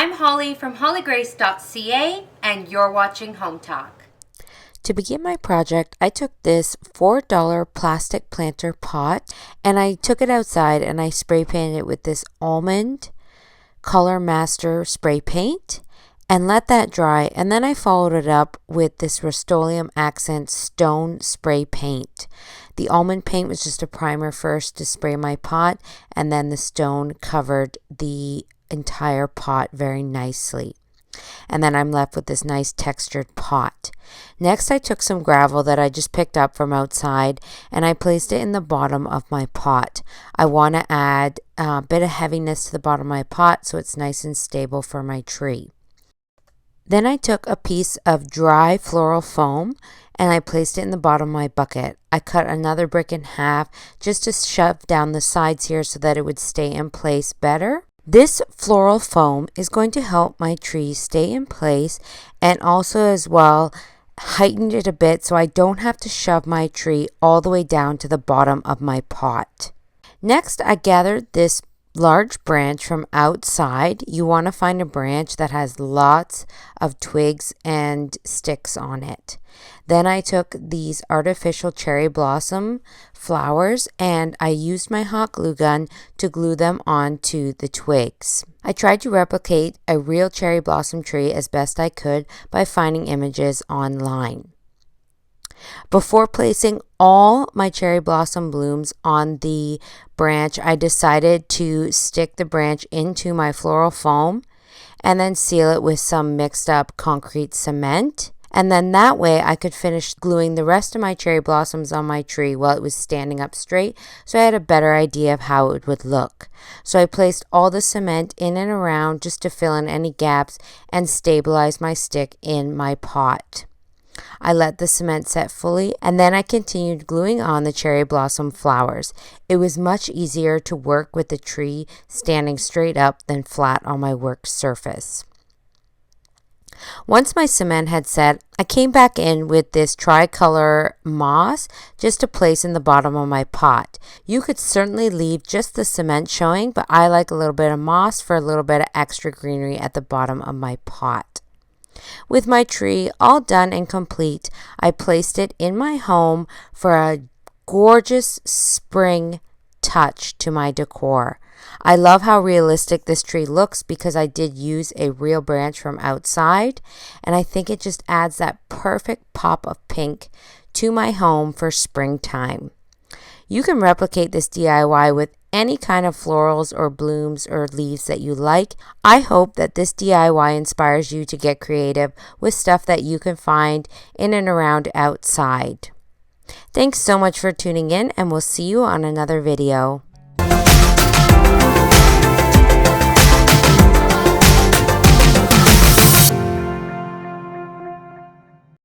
I'm Holly from hollygrace.ca and you're watching Hometalk. To begin my project, I took this $4 plastic planter pot and I took it outside and I spray painted it with this Almond Color Master spray paint and let that dry, and then I followed it up with this Rust-Oleum Accent Stone spray paint. The almond paint was just a primer first to spray my pot, and then the stone covered the entire pot very nicely. And then I'm left with this nice textured pot. Next, I took some gravel that I just picked up from outside and I placed it in the bottom of my pot. I want to add a bit of heaviness to the bottom of my pot so it's nice and stable for my tree. Then I took a piece of dry floral foam and I placed it in the bottom of my bucket. I cut another brick in half just to shove down the sides here so that it would stay in place better. This floral foam is going to help my tree stay in place and also as well heighten it a bit so I don't have to shove my tree all the way down to the bottom of my pot. Next, I gathered this large branch from outside. You want to find a branch that has lots of twigs and sticks on it. Then I took these artificial cherry blossom flowers and I used my hot glue gun to glue them onto the twigs. I tried to replicate a real cherry blossom tree as best I could by finding images online. Before placing all my cherry blossom blooms on the branch, I decided to stick the branch into my floral foam and then seal it with some mixed up concrete cement. And then that way I could finish gluing the rest of my cherry blossoms on my tree while it was standing up straight, so I had a better idea of how it would look. So I placed all the cement in and around just to fill in any gaps and stabilize my stick in my pot. I let the cement set fully and then I continued gluing on the cherry blossom flowers. It was much easier to work with the tree standing straight up than flat on my work surface. Once my cement had set, I came back in with this tricolor moss just to place in the bottom of my pot. You could certainly leave just the cement showing, but I like a little bit of moss for a little bit of extra greenery at the bottom of my pot. With my tree all done and complete, I placed it in my home for a gorgeous spring touch to my decor. I love how realistic this tree looks because I did use a real branch from outside, and I think it just adds that perfect pop of pink to my home for springtime. You can replicate this DIY with any kind of florals or blooms or leaves that you like. I hope that this DIY inspires you to get creative with stuff that you can find in and around outside. Thanks so much for tuning in, and we'll see you on another video.